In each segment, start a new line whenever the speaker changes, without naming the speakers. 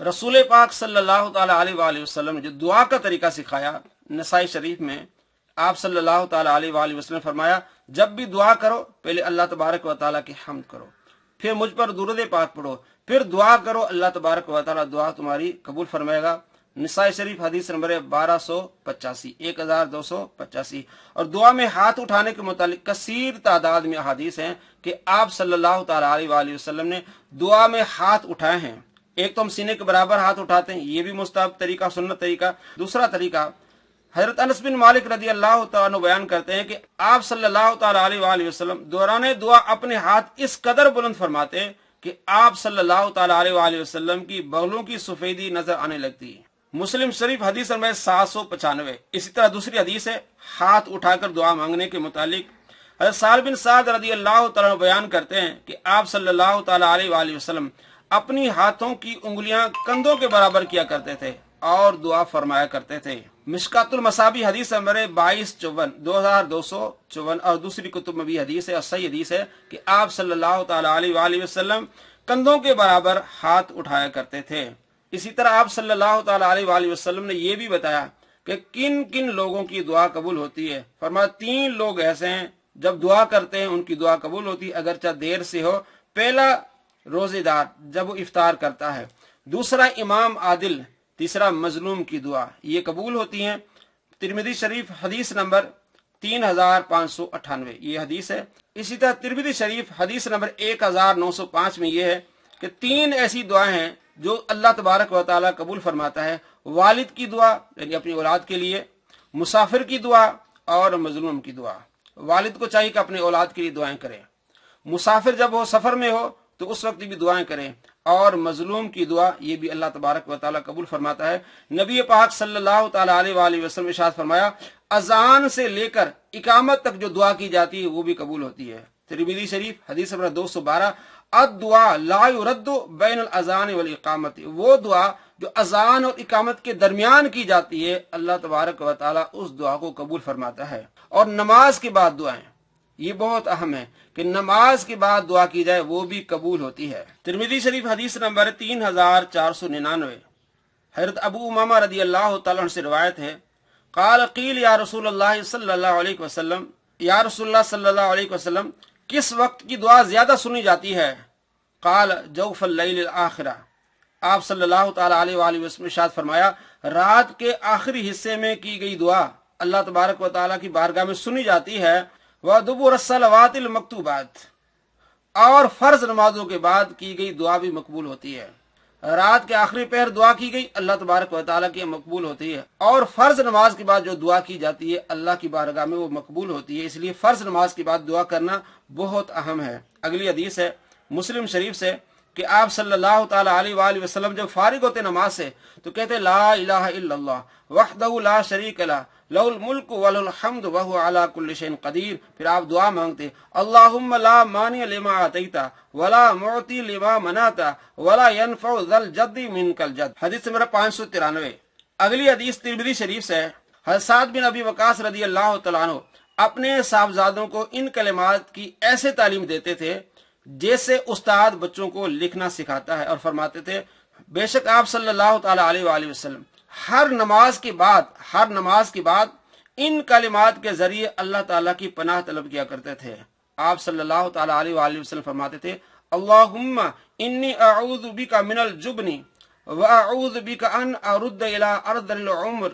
रसूल पाक सल्लल्लाहु ताला अलैहि वसल्लम ने जो दुआ का तरीका सिखाया, नसाई शरीफ में आप सल्लल्लाहु ताला अलैहि वसल्लम ने फरमाया, जब भी दुआ करो पहले अल्लाह तबारक व तआला की हम्द करो, फिर मुझ पर दुरूद पाक पढ़ो, फिर दुआ करो, अल्लाह तबारक व तआला दुआ तुम्हारी कबूल फरमाएगा। निसाई शरीफ हदीस नंबर 1285, 1285। और दुआ में हाथ उठाने के मुतालिक कसीर तादाद में हदीस हैं कि आप सल्लल्लाहु ताला अलैहि वसल्लम ने दुआ में हाथ उठाए हैं। एक तो हम सीने के बराबर हाथ उठाते हैं, ये भी मुस्तहब तरीका, सुन्नत तरीका। दूसरा तरीका हजरत अनस बिन मालिक रदी अल्लाह तआला अन्हु बयान करते हैं कि आप सल्लल्लाहु ताला अलैहि वसल्लम दौरान दुआ अपने हाथ इस कदर बुलंद फरमाते कि आप सल्लल्लाहु ताला अलैहि वसल्लम की बगलों की सफेदी नजर आने लगती। मुस्लिम शरीफ हदीस नंबर 795। इसी तरह दूसरी हदीस है हाथ उठाकर दुआ मांगने के मुतालिक हजरत साल बिन साद रदी अल्लाह तआला बयान करते हैं कि आप सल्लल्लाहु ताला अलैहि वसल्लम अपनी हाथों की उंगलियां कंधों के बराबर किया करते थे और दुआ फरमाया करते थे। मिशकातुल मसाबी हदीस नंबर 2254, 2254। और दूसरी कुतुब में भी हदीस है और सही हदीस है कि आप सल्लल्लाहु ताला अलैहि वसल्लम कंधों के बराबर हाथ उठाया करते थे। इसी तरह आप सल्लल्लाहु ताला अलैहि वसल्लम ने यह भी बताया कि किन किन लोगों की दुआ कबूल होती है। फरमाया 3 लोग ऐसे हैं जब दुआ करते हैं उनकी दुआ कबूल होती है, अगरचे देर से हो। पहला रोजेदार जब वो इफ्तार करता है, दूसरा इमाम आदिल, तीसरा मजलूम की दुआ ये कबूल होती है। तिरमिजी शरीफ हदीस नंबर 3598 ये हदीस है। इसी तरह तिरमिजी शरीफ हदीस नंबर 1905 में ये है कि 3 ऐसी दुआएं हैं जो अल्लाह तबारक व तआला कबूल फरमाता है। वालिद की दुआ यानी अपनी औलाद के लिए, मुसाफिर की दुआ और मजलूम की दुआ। वालिद को चाहिए कि अपने औलाद के लिए दुआएं करें, मुसाफिर जब हो सफर में हो तो उस वक्त भी दुआएं करें, और मजलूम की दुआ ये भी अल्लाह तबारक व तआला कबूल फरमाता है। नबी पाक सल्लल्लाहु ताला अलैहि वसल्लम ने इरशाद फरमाया, अजान से लेकर इकामत तक जो दुआ की जाती है वो भी कबूल होती है। तिरमिजी शरीफ हदीस नंबर 212, अद्दुआ ला युरद्दु बैनल अजान वल इकामत, वो दुआ जो अजान और इकामत के दरमियान की जाती है अल्लाह तबारक व तआला उस दुआ को कबूल फरमाता है। और नमाज के बाद दुआएं ये बहुत अहम है कि नमाज के बाद दुआ की जाए वो भी कबूल होती है। तिरमिजी शरीफ हदीस नंबर 3499 हजरत अबू उमामा रदी अल्लाह तआला से रिवायत है, क़ाल क़ील या रसूलल्लाह सल्लल्लाहु अलैहि वसल्लम, या रसूलुल्लाह सल्लल्लाहु अलैहि वसल्लम किस वक्त की दुआ ज्यादा सुनी जाती है? क़ाल जौफ़ल लैल आखिरा, आप सल्लल्लाहु ताला अलैहि वसल्लम ने इरशाद फरमाया, रात के आखिरी हिस्से में की गई दुआ अल्लाह तबारक व तआला की बारगाह में सुनी जाती है। व दुबुर सलवातिल मक्तूबात, और फर्ज नमाजों के बाद की गई दुआ भी मकबूल होती है। रात के आखिरी पहर दुआ की गई अल्लाह तबारक व तआला की मकबूल होती है, और फर्ज नमाज के बाद जो दुआ की जाती है अल्लाह की बारगाह में वो मकबूल होती है। इसलिए फर्ज नमाज के बाद दुआ करना बहुत अहम है। अगली हदीस है मुस्लिम शरीफ से कि आप सल्लल्लाहु ताला अलैहि वसल्लम जब फारिग होते नमाज से तो कहते ला इलाहा इल्लल्लाह वहदहु ला शरीका लह लहुल मुल्कु व लहुल हम्दु व हुवा अला कुल्लि शैइन कदीर। फिर आप दुआ मांगते अल्लाहुम्मा ला मानिअ लिमा अतैता वला मुअती लिमा मनाता वला यनफउ ज़ल जद्दी मिनकल जद। हदीस नंबर 593। अगली हदीस तिरमिज़ी शरीफ से हज़रत साद बिन अबी वक़ास रदी अल्लाह तआला अन्हु अपने साहबजादों को इन कलिमात की ऐसे तालीम देते थे जैसे उस्ताद बच्चों को लिखना सिखाता है, और फरमाते थे बेशक आप सल्लल्लाहु ताला अलैहि वसल्लम हर नमाज के बाद इन कलिमात के जरिए अल्लाह ताला की पनाह तलब किया करते थे। आप सल्लल्लाहु ताला अलैहि वसल्लम फरमाते थे अल्लाहुम्मा इन्नी अऊज़ु बिका मिनल जुब्नी व अऊज़ु बिका अन अरुद्द इला अर्दिल उम्र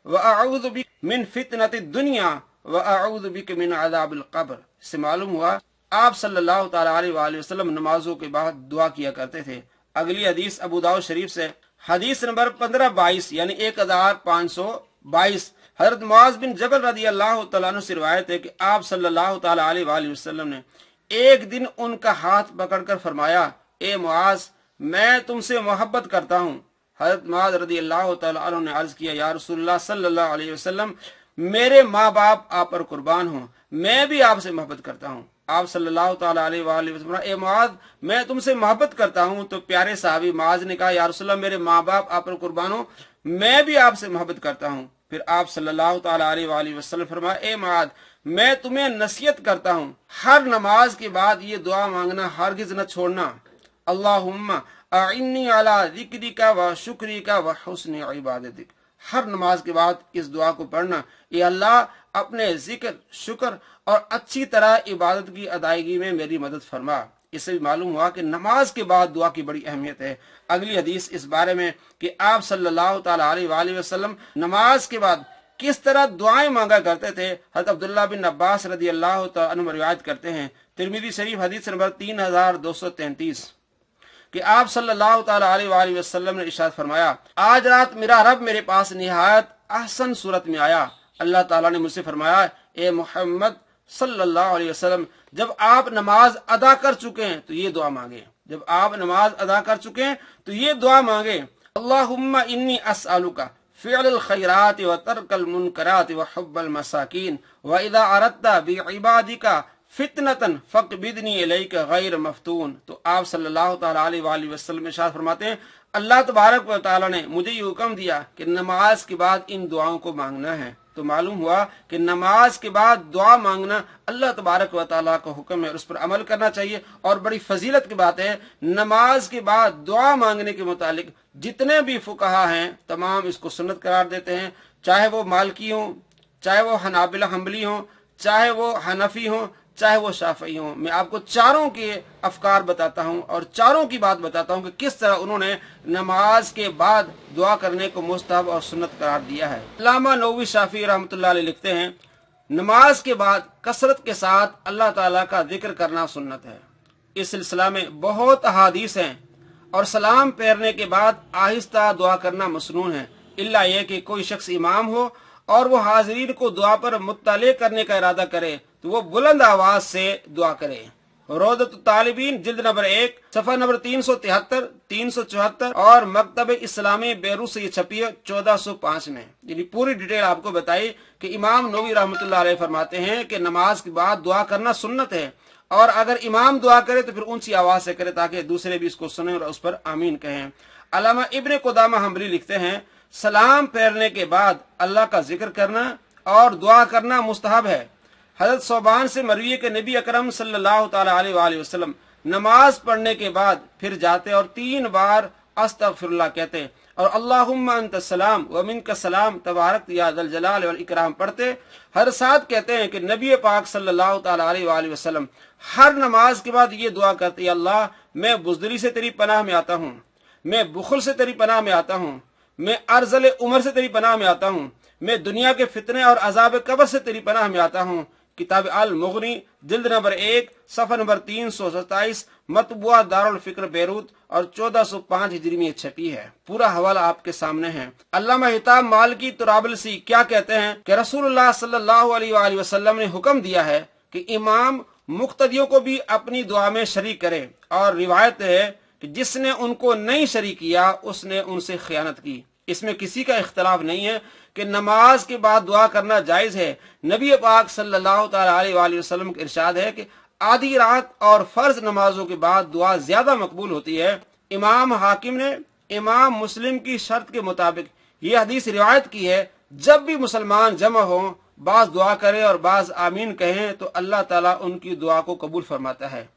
व अऊज़ु बिका मिन फितनतिद दुनिया व अऊज़ु बिका मिन अज़ाबिल कब्र। से मालूम हुआ आप सल्लल्लाहु ताला अलैहि वसल्लम नमाजों के बाद दुआ किया करते थे। अगली हदीस अबू दाऊद शरीफ से हदीस नंबर 1522 यानी 1522 हजरत मुआज बिन जबल रदी अल्लाह तआला अन्हु से रिवायत है कि आप सल्लल्लाहु ताला अलैहि वसल्लम ने एक दिन उनका हाथ पकड़कर फरमाया, ए मुआज मैं तुमसे मोहब्बत करता हूँ। हजरत मुआज रदी अल्लाह तआला अन्हु ने अर्ज किया, या रसूलुल्लाह सल्लल्लाहु अलैहि वसल्लम मेरे माँ बाप आप पर कुर्बान हूँ, मैं भी आपसे मोहब्बत करता हूँ। आप सल्लल्लाहु ताला अलैहि वसल्लम, ए मुआज मैं तुमसे मोहब्बत करता हूँ। तो प्यारे साहबी मुआज ने कहा, या रसूलल्लाह मेरे माँ बाप आप पर कुर्बान हो, मैं भी आपसे मोहब्बत करता हूँ। फिर आप सल्लल्लाहु ताला अलैहि वसल्लम फरमाया, ए मुआज मैं तुम्हें नसीहत करता हूँ, हर नमाज के बाद ये दुआ मांगना हरगिज न छोड़ना, अल्लाहुम्मा अइन्नी अला ज़िक्रिका व शुक्रिका व हुस्न इबादतिक। हर नमाज के बाद इस दुआ को पढ़ना, ये अल्लाह अपने जिक्र, शुक्र और अच्छी तरह इबादत की अदायगी में मेरी मदद फरमा। इससे भी मालूम हुआ कि नमाज के बाद दुआ की बड़ी अहमियत है। अगली हदीस इस बारे में कि आप सल्लल्लाहु ताला अलैहि वसल्लम नमाज के बाद किस तरह दुआएं मांगा करते थे। हज़रत अब्दुल्लाह बिन अब्बास रदी अल्लाह तआला अन्हु रिवायत करते हैं, तिरमिज़ी शरीफ हदीस नंबर 3233, कि आप सल्लल्लाहु ताला अलैहि वसल्लम ने इरशाद फरमाया, आज रात मेरा रब मेरे पास निहायत अहसन सूरत में आया। अल्लाह ताला ने मुझसे फरमाया, ए मोहम्मद सल्लल्लाहु अलैहि वसल्लम, जब आप नमाज अदा कर चुके हैं तो ये दुआ मांगे। जब आप नमाज अदा कर चुके हैं तो ये दुआ मांगे, अल्लाहुम्मा इन्नी अस्अलुका फ़िअल खैरात व तर्कल मुनकरात व हुब्बल मसाकीन व इज़ा अरद्ता बिइबादिका फितनतन फक़बिदनी इलैका गैर मफ्तून। तो आप सल्लल्लाहु ताला अलैहि वसल्लम इरशाद फरमाते हैं, अल्लाह तबारक व तआला ने मुझे ये हुक्म दिया कि नमाज के बाद इन दुआओं को मांगना है। तो मालूम हुआ कि नमाज के बाद दुआ मांगना अल्लाह तबारक व तआला का हुक्म है और उस पर अमल करना चाहिए। और बड़ी फजीलत की बात है, नमाज के बाद दुआ मांगने के मुतालिक जितने भी फुकहा हैं तमाम इसको सुन्नत करार देते हैं, चाहे वो मालकी हों, चाहे वो हनाबिला हम्बली हों, चाहे वो हनफी हों, चाहे वो शाफई हों। मैं आपको चारों के अफकार बताता हूं और चारों की बात बताता हूं कि किस तरह उन्होंने नमाज के बाद दुआ करने को मुस्तहब और सुन्नत करार दिया है। अल्लामा नववी शाफी रहमतुल्लाह अलैह लिखते हैं, नमाज के बाद कसरत के साथ अल्लाह ताला का जिक्र करना सुन्नत है। इस सिलसिला में बहुत अहादीस हैं और सलाम फेरने के बाद आहिस्ता दुआ करना मसनून है, इल्ला यह कि कोई शख्स इमाम हो और वो हाजिरीन को दुआ पर मुत्तले करने का इरादा करे तो वो बुलंद आवाज से दुआ करे। रोदत तालिबीन जिल्द नंबर 1 सफा नंबर 373, 374 और मकतब इस्लामी बेरूत से ये छपी है 1405 में। यानी पूरी डिटेल आपको बताई कि इमाम नववी रहमतुल्लाह अलैह फरमाते हैं कि नमाज के बाद दुआ करना सुन्नत है और अगर इमाम दुआ करे तो फिर ऊंची आवाज से करे ताकि दूसरे भी इसको सुने और उस पर आमीन कहें। अल्लामा इब्ने कुदामा हम्बली लिखते हैं, सलाम फेरने के बाद अल्लाह का जिक्र करना और दुआ करना मुस्तहब है। हजरत सोबान से मरवी के नबी अकरम सल्लल्लाहु ताला अलैहि वसल्लम नमाज पढ़ने के बाद फिर जाते और 3 बार अस्तगफिरुल्लाह कहते और अल्लाहुम्मा अंता सलाम व मिनका सलाम तबारक या ज़ल जलाल वल इकराम पढ़ते। हर साथ कहते हैं कि नबी पाक सल्लल्लाहु ताला अलैहि वसल्लम हर नमाज के बाद ये दुआ करते, अल्लाह मैं बुज़दिली से तेरी पनाह में आता हूँ, मैं बुखल से तेरी पनाह में आता हूँ, मैं अर्ज़ल उमर से तेरी पनाह में आता हूँ, मैं दुनिया के फितने और अजाब कब्र से तेरी पनाह में आता हूँ। किताब अल मुगनी जिल्द नंबर 1 सफा नंबर 327 मतबुआ दारुल फिक्र बेरूत और 1405 हिजरी में छपी है। पूरा हवाला आपके सामने है। अल्लामा हिताब मालिकी तुराबलसी क्या कहते हैं कि रसूलुल्लाह सल्लल्लाहु अलैहि वसल्लम ने हुक्म दिया है कि इमाम मुक्तदियों को भी अपनी दुआ में शरीक करे और रिवायत है कि जिसने उनको नहीं शरीक किया उसने उनसे खयानत की। इसमें किसी का इख्तलाफ नहीं है कि नमाज के बाद दुआ करना जायज है। नबी पाक सल्लल्लाहु ताला अलैहि वसल्लम का इरशाद है कि आधी रात और फर्ज नमाजों के बाद दुआ ज्यादा मकबूल होती है। इमाम हाकिम ने इमाम मुस्लिम की शर्त के मुताबिक ये हदीस रिवायत की है, जब भी मुसलमान जमा हो बाज दुआ करे और बाज आमीन कहें तो अल्लाह ताला उनकी दुआ को कबूल फरमाता है।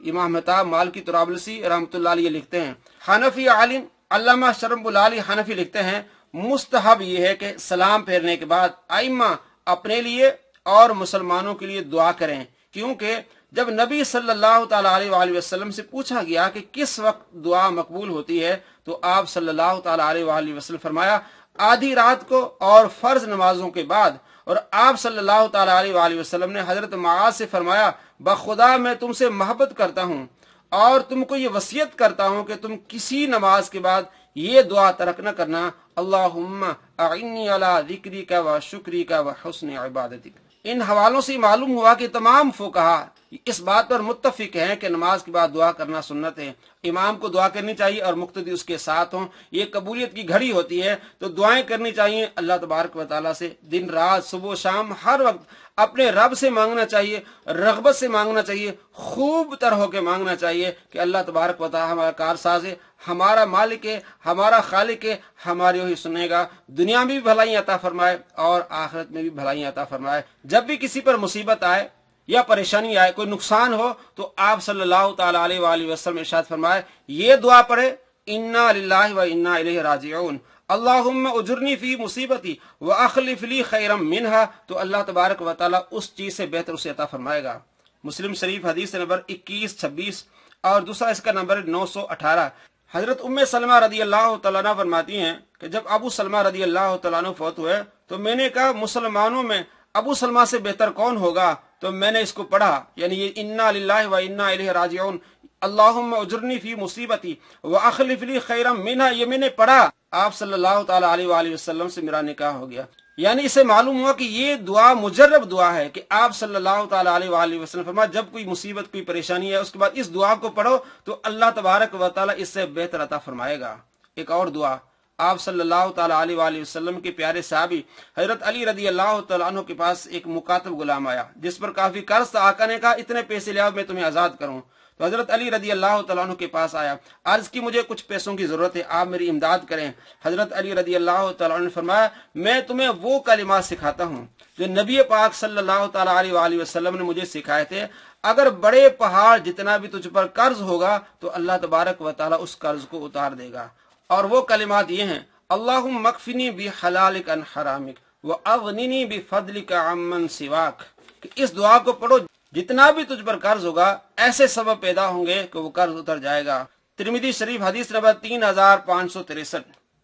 इमाम हिताब मालिकी तुराबलसी रहमतुल्लाह अलैह लिखते हैं। हनफी आलिम अल्लामा शरम्बुल आली हनफी लिखते हैं, मुस्तहब ये है कि सलाम फेरने के बाद आइम्मा अपने लिए और मुसलमानों के लिए दुआ करें, क्योंकि जब नबी सल्लल्लाहु ताला अलैहि वसल्लम से पूछा गया कि किस वक्त दुआ मकबूल होती है तो आप सल्लल्लाहु ताला अलैहि वसल्लम फरमाया आधी रात को और फर्ज नमाजों के बाद। और आप सल्लल्लाहु ताला अलैहि वसल्लम ने हजरत मुआज से फरमाया, बखुदा मैं तुमसे मोहब्बत करता हूँ और तुमको ये वसीयत करता हूँ कि तुम किसी नमाज के बाद ये दुआ तर्क न करना, अल्लाहुम्मा अइन्नी अला ज़िक्रिका व शुक्रिका व हुस्न इबादतिक। इन हवालों से मालूम हुआ कि तमाम फुकहा इस बात पर मुत्तफिक हैं कि नमाज के बाद दुआ करना सुन्नत है। इमाम को दुआ करनी चाहिए और मुक्तदी उसके साथ हों। ये कबूलियत की घड़ी होती है तो दुआएं करनी चाहिए अल्लाह तबारक व तआला से। दिन रात सुबह शाम हर वक्त अपने रब से मांगना चाहिए, रग़बत से मांगना चाहिए, खूब तरह होकर मांगना चाहिए कि अल्लाह तबारक व तआला हमारा कारसाज है, हमारा मालिक है, हमारा खालिक है, हमारी वही सुनेगा, दुनिया में भी भलाई अता फरमाए और आखिरत में भी भलाई अता फरमाए। जब भी किसी पर मुसीबत आए یا پریشانی آئے، کوئی نقصان ہو، تو آپ صلی اللہ تعالی علیہ وآلہ وسلم ارشاد فرمائے یہ دعا پڑھے، انا للہ و انا الیہ راجعون، اللہم اجرنی فی مصیبتی واخلف لی خیرا منہا، تو اللہ تبارک و تعالی اس چیز سے بہتر اسے عطا فرمائے گا۔ مسلم شریف حدیث نمبر 2126 اور دوسرا اس کا نمبر 918۔ حضرت ام سلمہ رضی اللہ تعالیٰ عنہ فرماتی ہیں کہ جب ابو سلمہ رضی اللہ تعالیٰ عنہ فوت ہوئے تو میں نے کہا مسلمانوں میں ابو سلمہ سے بہتر کون ہوگا، تو میں نے اس کو پڑھا، یعنی یہ انا للہ و انا الیہ راجعون، اللہم اجرنی فی مصیبتی واخلف لی خیرا منہا، یہ میں نے پڑھا، آپ صلی اللہ تعالی علیہ وآلہ وسلم سے میرا نکاح ہو گیا۔ یعنی اسے معلوم ہوا کہ یہ دعا مجرب دعا ہے کہ آپ صلی اللہ تعالی علیہ وآلہ وسلم فرمایا جب کوئی مصیبت، کوئی پریشانی ہے، اس کے بعد اس دعا کو پڑھو تو اللہ تبارک و تعالی اس سے بہتر عطا فرمائے گا۔ ایک اور دعا، آپ صلی اللہ تعالی علیہ وآلہ وسلم کے پیارے صحابی حضرت علی رضی اللہ تعالیٰ عنہ کے پاس ایک مکاتب غلام آیا جس پر کافی قرض تھا، آقا نے کہا اتنے پیسے لے آؤ میں تمہیں آزاد کروں۔ تو حضرت علی رضی اللہ تعالیٰ عنہ کے پاس آیا، عرض کی مجھے کچھ پیسوں کی ضرورت ہے، آپ میری امداد کریں۔ حضرت علی رضی اللہ تعالیٰ عنہ نے فرمایا میں تمہیں وہ کلمات سکھاتا ہوں جو نبی پاک صلی اللہ تعالیٰ علیہ وآلہ وسلم نے مجھے سکھائے تھے، اگر بڑے پہاڑ جتنا بھی تجھ پر قرض ہوگا تو اللہ تبارک و تعالیٰ اس قرض کو اتار دے گا۔ اور وہ کلمات یہ ہیں، اللہم اکفنی بحلالک عن حرامک واغننی بفضلک عمن سواک، کہ اس دعا کو پڑھو، جتنا بھی تجھ پر قرض ہوگا ایسے سبب پیدا ہوں گے کہ وہ قرض اتر جائے گا۔ ترمذی شریف حدیث نمبر 3563۔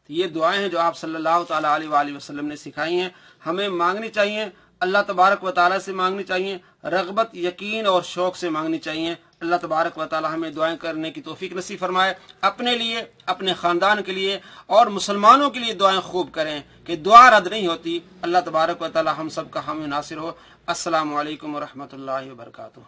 یہ دعائیں ہیں جو آپ صلی اللہ تعالیٰ علیہ وآلہ وسلم نے سکھائی ہیں، ہمیں مانگنی چاہیے، اللہ تبارک و تعالیٰ سے مانگنی چاہیے، رغبت، یقین اور شوق سے مانگنی چاہیے۔ اللہ تبارک و تعالیٰ ہمیں دعائیں کرنے کی توفیق نصیب فرمائے، اپنے لیے، اپنے خاندان کے لیے اور مسلمانوں کے لیے دعائیں خوب کریں کہ دعا رد نہیں ہوتی۔ اللہ تبارک و تعالیٰ ہم سب کا حامی ناصر ہو۔ السلام علیکم ورحمۃ اللہ وبرکاتہ۔